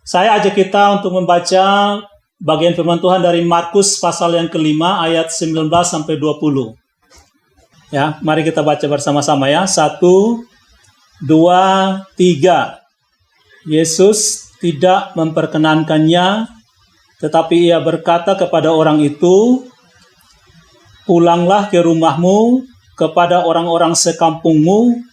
Saya ajak kita untuk membaca bagian firman Tuhan dari Markus pasal yang kelima ayat 19 sampai 20. Ya, mari kita baca bersama-sama ya. 1, 2, 3. Yesus tidak memperkenankannya, tetapi ia berkata kepada orang itu, "Pulanglah ke rumahmu kepada orang-orang sekampungmu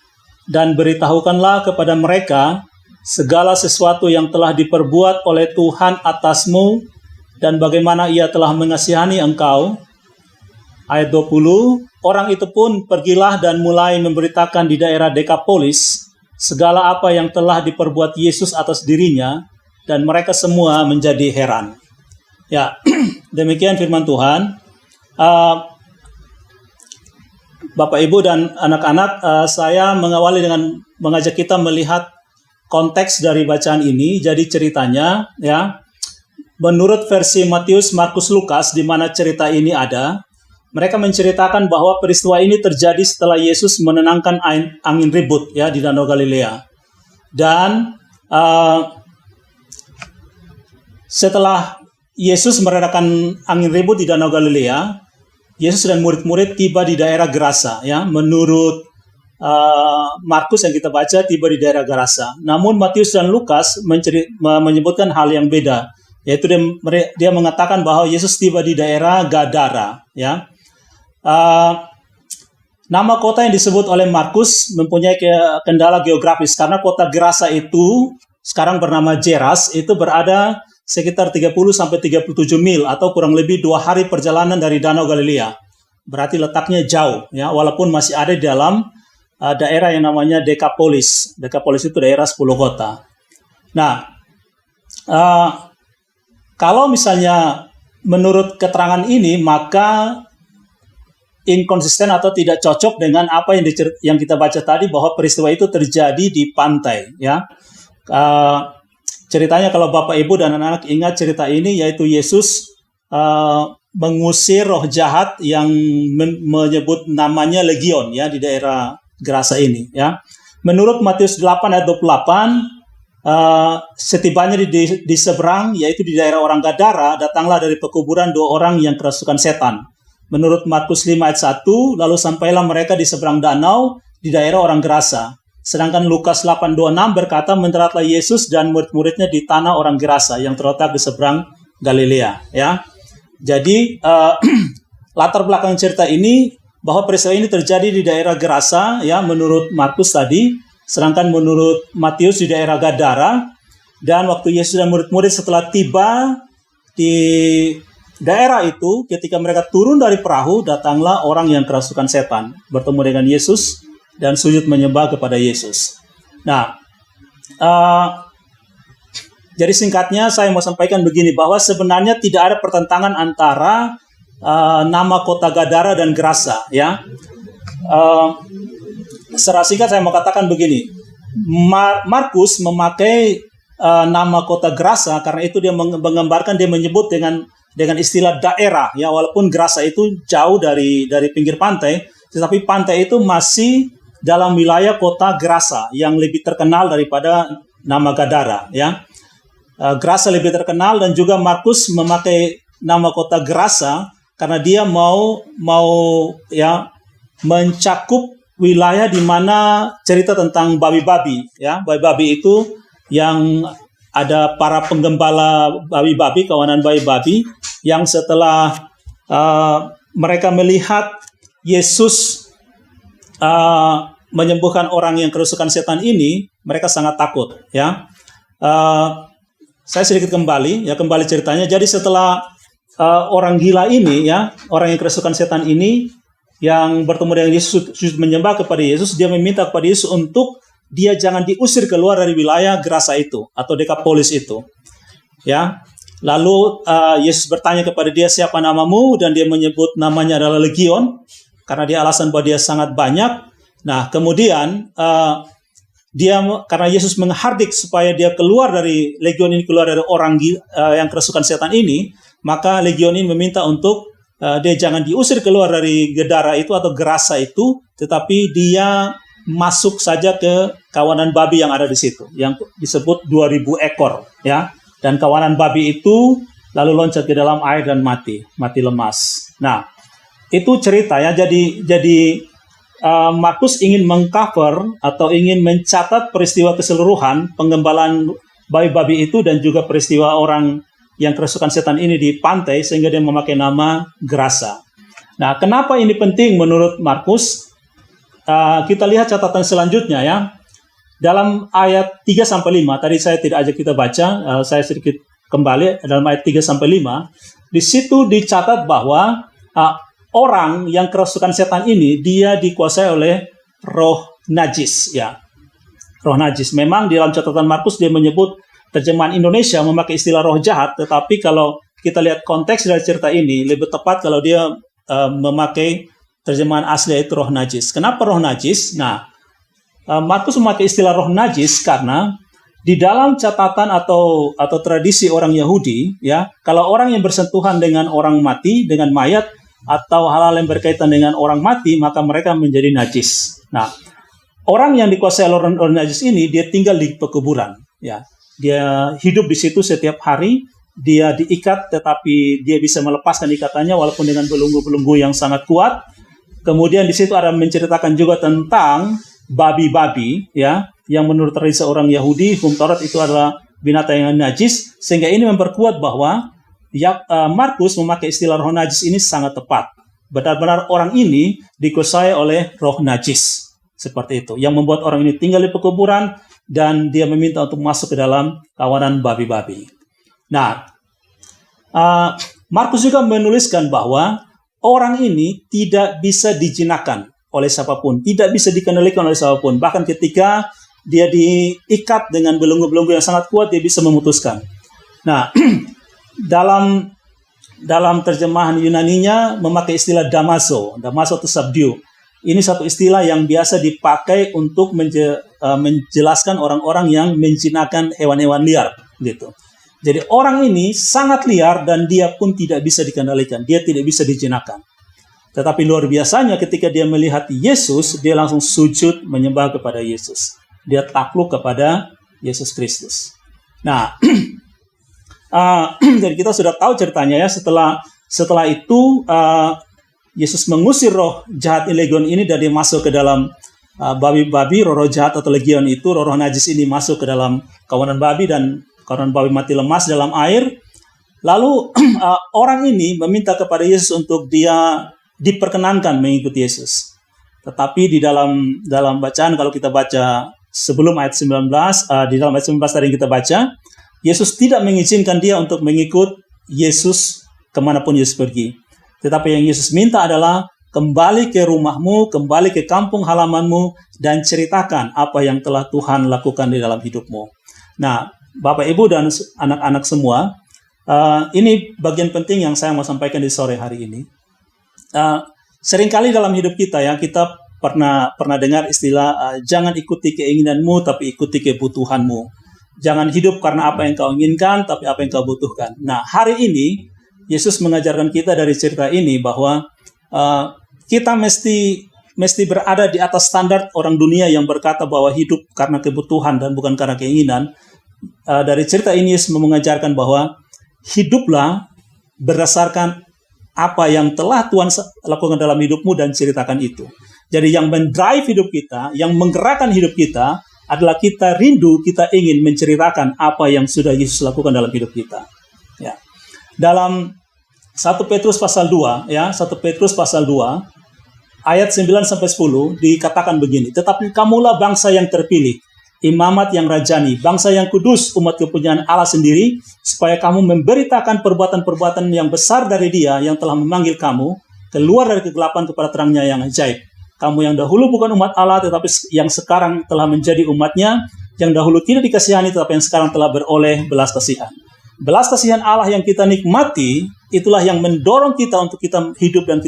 dan beritahukanlah kepada mereka segala sesuatu yang telah diperbuat oleh Tuhan atasmu dan bagaimana ia telah mengasihani engkau." Ayat 20, orang itu pun pergilah dan mulai memberitakan di daerah Dekapolis segala apa yang telah diperbuat Yesus atas dirinya, dan mereka semua menjadi heran. Ya, demikian firman Tuhan. Bapak, Ibu, dan anak-anak, saya mengawali dengan mengajak kita melihat konteks dari bacaan ini. Jadi ceritanya, ya, menurut versi Matius, Markus, Lukas, di mana cerita ini ada, mereka menceritakan bahwa peristiwa ini terjadi setelah Yesus menenangkan angin ribut ya di Danau Galilea. Dan setelah Yesus meredakan angin ribut di Danau Galilea, Yesus dan murid-murid tiba di daerah Gerasa. Ya, menurut Markus yang kita baca tiba di daerah Gerasa. Namun Matius dan Lukas menyebutkan hal yang beda, yaitu dia mengatakan bahwa Yesus tiba di daerah Gadara. Ya. Nama kota yang disebut oleh Markus mempunyai kendala geografis karena kota Gerasa itu sekarang bernama Geras, itu berada sekitar 30-37 mil atau kurang lebih 2 hari perjalanan dari Danau Galilea. Berarti letaknya jauh ya, walaupun masih ada di dalam daerah yang namanya Dekapolis. Dekapolis itu daerah 10 kota. Nah, kalau misalnya menurut keterangan ini, maka inkonsisten atau tidak cocok dengan apa yang kita baca tadi, bahwa peristiwa itu terjadi di pantai. Ya, ceritanya kalau Bapak, Ibu, dan anak-anak ingat cerita ini, yaitu Yesus mengusir roh jahat yang menyebut namanya Legion ya di daerah Gerasa ini. Ya, menurut Matius 8 ayat 28, setibanya di seberang, yaitu di daerah orang Gadara, datanglah dari pekuburan 2 orang yang kerasukan setan. Menurut Markus 5 ayat 1, lalu sampailah mereka di seberang danau di daerah orang Gerasa. Sedangkan Lukas 8:26 berkata, mendaratlah Yesus dan murid-muridnya di tanah orang Gerasa yang terletak di seberang Galilea. Ya, jadi latar belakang cerita ini bahwa peristiwa ini terjadi di daerah Gerasa, ya, menurut Markus tadi. Sedangkan menurut Matius di daerah Gadara. Dan waktu Yesus dan murid-murid setelah tiba di daerah itu, ketika mereka turun dari perahu, datanglah orang yang kerasukan setan, bertemu dengan Yesus dan sujud menyembah kepada Yesus. Nah, jadi singkatnya saya mau sampaikan begini, bahwa sebenarnya tidak ada pertentangan antara nama kota Gadara dan Gerasa. Ya, secara singkat saya mau katakan begini, Markus memakai nama kota Gerasa karena itu dia menggambarkan, dia menyebut dengan istilah daerah, ya, walaupun Gerasa itu jauh dari pinggir pantai, tetapi pantai itu masih dalam wilayah kota Gerasa yang lebih terkenal daripada nama Gadara. Ya, Gerasa lebih terkenal, dan juga Markus memakai nama kota Gerasa karena dia mau ya mencakup wilayah di mana cerita tentang babi-babi. Ya, babi-babi itu yang ada para penggembala babi-babi, kawanan babi-babi, yang setelah mereka melihat Yesus menyembuhkan orang yang kerasukan setan ini, mereka sangat takut. Ya, saya sedikit kembali ceritanya. Jadi setelah orang gila ini, ya, orang yang kerasukan setan ini, yang bertemu dengan Yesus, menyembah kepada Yesus, dia meminta kepada Yesus untuk dia jangan diusir keluar dari wilayah Gerasa itu atau Dekapolis itu. Ya, lalu Yesus bertanya kepada dia, siapa namamu? Dan dia menyebut namanya adalah Legion karena dia alasan bahwa dia sangat banyak. Nah, kemudian karena Yesus menghardik supaya dia keluar dari Legion ini, keluar dari orang yang kerasukan setan ini, maka Legion ini meminta untuk dia jangan diusir keluar dari Gadara itu atau Gerasa itu, tetapi dia masuk saja ke kawanan babi yang ada di situ, yang disebut 2000 ekor, ya. Dan kawanan babi itu lalu loncat ke dalam air dan mati lemas. Nah, itu cerita ya. Jadi Markus ingin mengcover atau ingin mencatat peristiwa keseluruhan penggembalaan babi-babi itu dan juga peristiwa orang yang kerasukan setan ini di pantai sehingga dia memakai nama Gerasa. Nah, kenapa ini penting menurut Markus? Kita lihat catatan selanjutnya ya. Dalam ayat 3-5, tadi saya tidak ajak kita baca, saya sedikit kembali dalam ayat 3-5, di situ dicatat bahwa orang yang kerasukan setan ini dia dikuasai oleh roh najis ya. Roh najis. Memang di dalam catatan Markus dia menyebut terjemahan Indonesia memakai istilah roh jahat, tetapi kalau kita lihat konteks dari cerita ini lebih tepat kalau dia memakai terjemahan asli yaitu roh najis. Kenapa roh najis? Nah, Markus memakai istilah roh najis karena di dalam catatan atau tradisi orang Yahudi ya, kalau orang yang bersentuhan dengan orang mati, dengan mayat atau hal-hal yang berkaitan dengan orang mati, maka mereka menjadi najis. Nah, orang yang dikuasai oleh roh najis ini dia tinggal di pekuburan ya. Dia hidup di situ setiap hari, dia diikat tetapi dia bisa melepaskan ikatannya walaupun dengan belenggu-belenggu yang sangat kuat. Kemudian di situ ada menceritakan juga tentang babi-babi ya, yang menurut tradisi orang Yahudi, hukum Taurat itu adalah binatang yang najis, sehingga ini memperkuat bahwa Markus memakai istilah roh najis ini sangat tepat. Benar-benar orang ini dikuasai oleh roh najis. Seperti itu, yang membuat orang ini tinggal di pekuburan dan dia meminta untuk masuk ke dalam kawanan babi-babi. Nah, Markus juga menuliskan bahwa orang ini tidak bisa dijinakan oleh siapapun, tidak bisa dikendalikan oleh siapapun. Bahkan ketika dia diikat dengan belenggu-belenggu yang sangat kuat, dia bisa memutuskan. Nah, dalam terjemahan Yunaninya memakai istilah damaso itu subdue. Ini satu istilah yang biasa dipakai untuk menjelaskan orang-orang yang menjinakkan hewan-hewan liar, gitu. Jadi orang ini sangat liar dan dia pun tidak bisa dikendalikan, dia tidak bisa dijinakkan. Tetapi luar biasanya ketika dia melihat Yesus, dia langsung sujud menyembah kepada Yesus. Dia takluk kepada Yesus Kristus. Nah, jadi kita sudah tahu ceritanya ya. Setelah itu Yesus mengusir roh jahat legion ini dan dia masuk ke dalam babi-babi, roh jahat atau legion itu, roh najis ini masuk ke dalam kawanan babi dan kawanan babi mati lemas dalam air. Lalu orang ini meminta kepada Yesus untuk dia diperkenankan mengikuti Yesus. Tetapi di dalam bacaan kalau kita baca sebelum ayat 19, di dalam ayat 19 tadi yang kita baca, Yesus tidak mengizinkan dia untuk mengikut Yesus kemanapun Yesus pergi. Tetapi yang Yesus minta adalah kembali ke rumahmu, kembali ke kampung halamanmu, dan ceritakan apa yang telah Tuhan lakukan di dalam hidupmu. Nah, Bapak, Ibu, dan anak-anak semua, ini bagian penting yang saya mau sampaikan di sore hari ini. Seringkali dalam hidup kita ya, kita pernah dengar istilah jangan ikuti keinginanmu tapi ikuti kebutuhanmu. Jangan hidup karena apa yang kau inginkan tapi apa yang kau butuhkan. Nah, hari ini Yesus mengajarkan kita dari cerita ini bahwa kita mesti berada di atas standar orang dunia yang berkata bahwa hidup karena kebutuhan dan bukan karena keinginan. Dari cerita ini Yesus mengajarkan bahwa hiduplah berdasarkan apa yang telah Tuhan lakukan dalam hidupmu dan ceritakan itu. Jadi yang mendrive hidup kita, yang menggerakkan hidup kita adalah kita rindu, kita ingin menceritakan apa yang sudah Yesus lakukan dalam hidup kita. Ya. Dalam 1 Petrus pasal 2, ya, 1 Petrus pasal 2 ayat 9-10 dikatakan begini, tetapi kamulah bangsa yang terpilih, imamat yang rajani, bangsa yang kudus, umat kepunyaan Allah sendiri, supaya kamu memberitakan perbuatan-perbuatan yang besar dari Dia yang telah memanggil kamu keluar dari kegelapan kepada terangnya yang ajaib. Kamu yang dahulu bukan umat Allah, tetapi yang sekarang telah menjadi umatnya, yang dahulu tidak dikasihani, tetapi yang sekarang telah beroleh belas kasihan. Belas kasihan Allah yang kita nikmati, itulah yang mendorong kita untuk kita hidup dan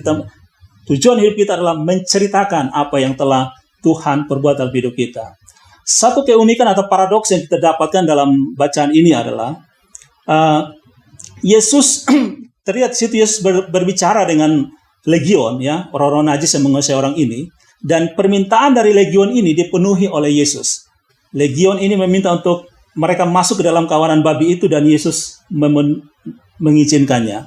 tujuan hidup kita adalah menceritakan apa yang telah Tuhan perbuat dalam hidup kita. Satu keunikan atau paradoks yang kita dapatkan dalam bacaan ini adalah Yesus terlihat di situ Yesus berbicara dengan legion, ya, orang-orang najis yang menguasai orang ini, dan permintaan dari legion ini dipenuhi oleh Yesus. Legion ini meminta untuk mereka masuk ke dalam kawanan babi itu dan Yesus mengizinkannya.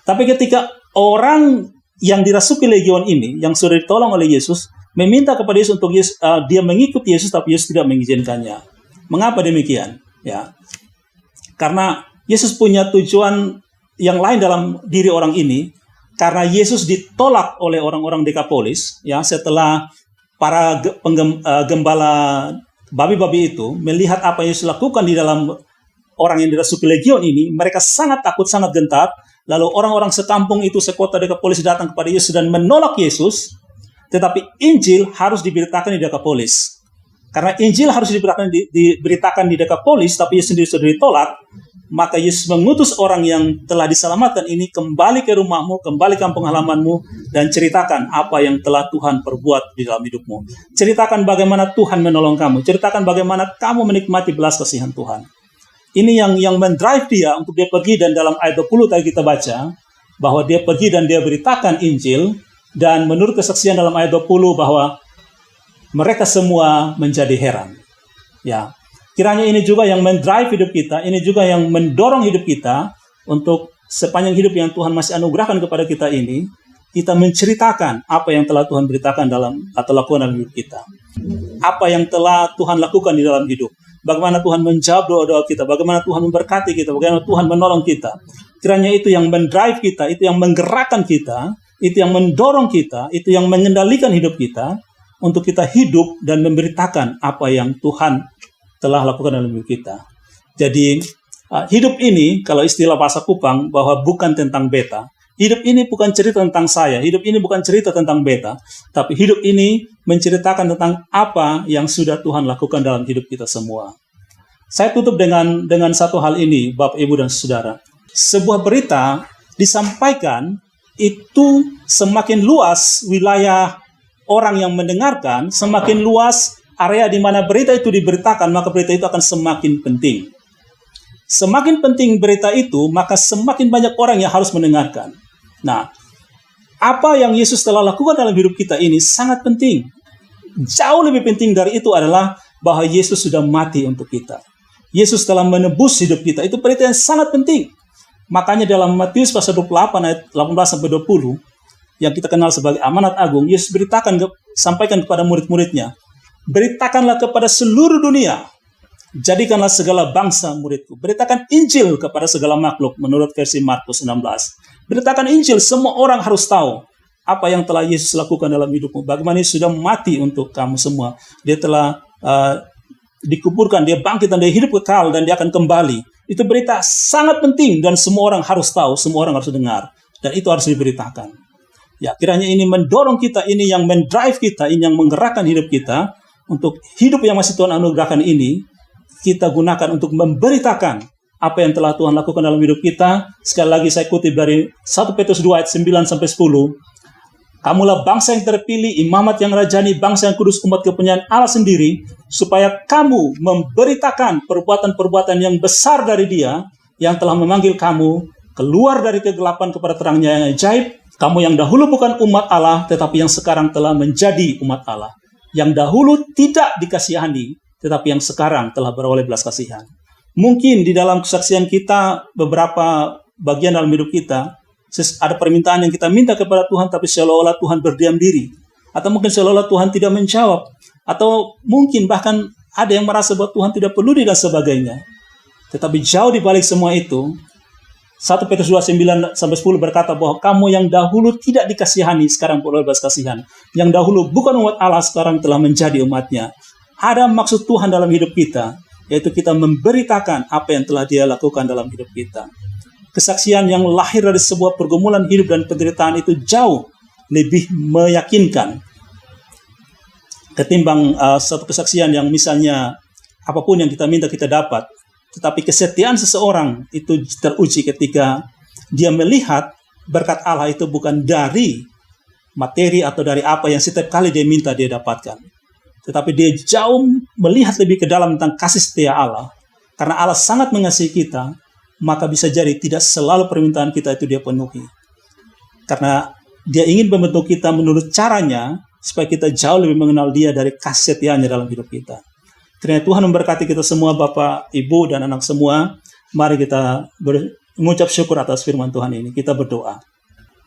Tapi ketika orang yang dirasuki legion ini, yang sudah ditolong oleh Yesus, meminta kepada Yesus untuk dia mengikuti Yesus, tapi Yesus tidak mengizinkannya. Mengapa demikian? Ya, karena Yesus punya tujuan yang lain dalam diri orang ini. Karena Yesus ditolak oleh orang-orang Dekapolis, ya, setelah para gembala babi-babi itu melihat apa yang Yesus lakukan di dalam orang yang dirasuki legion ini, mereka sangat takut, sangat gentar. Lalu orang-orang sekampung itu, sekota Dekapolis datang kepada Yesus dan menolak Yesus. Tetapi Injil harus diberitakan di Dekapolis. Karena Injil harus diberitakan di Dekapolis, tapi Yesus sendiri sudah ditolak. Maka Yesus mengutus orang yang telah diselamatkan ini kembali ke rumahmu, kembali kampung halamanmu, dan ceritakan apa yang telah Tuhan perbuat di dalam hidupmu. Ceritakan bagaimana Tuhan menolong kamu. Ceritakan bagaimana kamu menikmati belas kasihan Tuhan. Ini yang mendrive dia untuk dia pergi, dan dalam ayat 20 tadi kita baca, bahwa dia pergi dan dia beritakan Injil, dan menurut kesaksian dalam ayat 20 bahwa mereka semua menjadi heran. Ya. Kiranya ini juga yang mendrive hidup kita, ini juga yang mendorong hidup kita untuk sepanjang hidup yang Tuhan masih anugerahkan kepada kita ini, kita menceritakan apa yang telah Tuhan beritakan atau lakukan dalam hidup kita. Apa yang telah Tuhan lakukan di dalam hidup. Bagaimana Tuhan menjawab doa-doa kita, bagaimana Tuhan memberkati kita, bagaimana Tuhan menolong kita. Kiranya itu yang mendrive kita, itu yang menggerakkan kita, itu yang mendorong kita, itu yang mengendalikan hidup kita, untuk kita hidup dan memberitakan apa yang Tuhan telah lakukan dalam hidup kita. Jadi hidup ini, kalau istilah bahasa Kupang, bahwa bukan tentang beta. Hidup ini bukan cerita tentang saya. Hidup ini bukan cerita tentang beta. Tapi hidup ini menceritakan tentang apa yang sudah Tuhan lakukan dalam hidup kita semua. Saya tutup dengan satu hal ini, Bapak, Ibu, dan Saudara. Sebuah berita disampaikan, itu semakin luas wilayah orang yang mendengarkan, semakin luas area di mana berita itu diberitakan, maka berita itu akan semakin penting. Semakin penting berita itu, maka semakin banyak orang yang harus mendengarkan. Nah, apa yang Yesus telah lakukan dalam hidup kita ini sangat penting. Jauh lebih penting dari itu adalah bahwa Yesus sudah mati untuk kita. Yesus telah menebus hidup kita. Itu berita yang sangat penting. Makanya dalam Matius pasal 28 ayat 18-20, yang kita kenal sebagai amanat agung, Yesus sampaikan kepada murid-muridnya, beritakanlah kepada seluruh dunia, jadikanlah segala bangsa muridku. Beritakan Injil kepada segala makhluk, menurut versi Markus 16. Beritakan Injil, semua orang harus tahu apa yang telah Yesus lakukan dalam hidupmu. Bagaimana Yesus sudah mati untuk kamu semua. Dia telah dikuburkan, dia bangkit, dan dia hidup kekal, dan dia akan kembali. Itu berita sangat penting, dan semua orang harus tahu, semua orang harus dengar. Dan itu harus diberitakan. Ya, kiranya ini mendorong kita, ini yang mendrive kita, ini yang menggerakkan hidup kita, untuk hidup yang masih Tuhan anugerahkan ini, kita gunakan untuk memberitakan apa yang telah Tuhan lakukan dalam hidup kita. Sekali lagi saya kutip dari 1 Petrus 2 ayat 9-10. Kamulah bangsa yang terpilih, imamat yang rajani, bangsa yang kudus, umat kepunyaan Allah sendiri, supaya kamu memberitakan perbuatan-perbuatan yang besar dari Dia, yang telah memanggil kamu keluar dari kegelapan kepada terangnya yang ajaib. Kamu yang dahulu bukan umat Allah, tetapi yang sekarang telah menjadi umat Allah. Yang dahulu tidak dikasihani, tetapi yang sekarang telah beroleh belas kasihan. Mungkin di dalam kesaksian kita, beberapa bagian dalam hidup kita, ada permintaan yang kita minta kepada Tuhan, tapi seolah-olah Tuhan berdiam diri. Atau mungkin seolah-olah Tuhan tidak menjawab. Atau mungkin bahkan ada yang merasa bahwa Tuhan tidak peduli dan sebagainya. Tetapi jauh di balik semua itu, 1 Petrus 2, 9-10 berkata bahwa kamu yang dahulu tidak dikasihani, sekarang beroleh belas kasihan. Yang dahulu bukan umat Allah, sekarang telah menjadi umatnya. Ada maksud Tuhan dalam hidup kita, yaitu kita memberitakan apa yang telah Dia lakukan dalam hidup kita. Kesaksian yang lahir dari sebuah pergumulan hidup dan penderitaan itu jauh lebih meyakinkan ketimbang satu kesaksian yang misalnya apapun yang kita minta kita dapat. Tetapi kesetiaan seseorang itu teruji ketika dia melihat berkat Allah itu bukan dari materi atau dari apa yang setiap kali dia minta dia dapatkan. Tetapi dia jauh melihat lebih ke dalam tentang kasih setia Allah. Karena Allah sangat mengasihi kita, maka bisa jadi tidak selalu permintaan kita itu Dia penuhi. Karena Dia ingin membentuk kita menurut caranya, supaya kita jauh lebih mengenal Dia dari kasih setianya dalam hidup kita. Kiranya Tuhan memberkati kita semua, Bapak, Ibu, dan anak semua. Mari kita mengucap syukur atas firman Tuhan ini. Kita berdoa.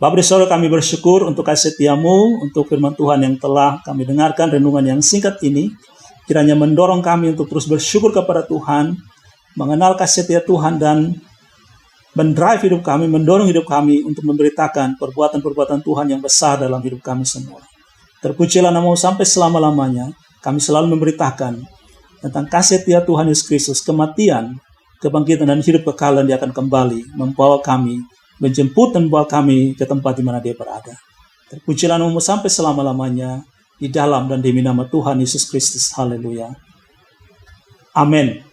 Bapa di sorga, kami bersyukur untuk kasih setiamu, untuk firman Tuhan yang telah kami dengarkan, renungan yang singkat ini. Kiranya mendorong kami untuk terus bersyukur kepada Tuhan, mengenal kasih setia Tuhan, dan mendrive hidup kami, mendorong hidup kami untuk memberitakan perbuatan-perbuatan Tuhan yang besar dalam hidup kami semua. Terpujilah namamu sampai selama-lamanya. Kami selalu memberitakan tentang kasih setia Tuhan Yesus Kristus, kematian, kebangkitan, dan hidup kekal. Dia akan kembali membawa kami, menjemput dan membawa kami ke tempat di mana dia berada. Terpujilah namamu sampai selama-lamanya, di dalam dan demi nama Tuhan Yesus Kristus. Haleluya. Amin.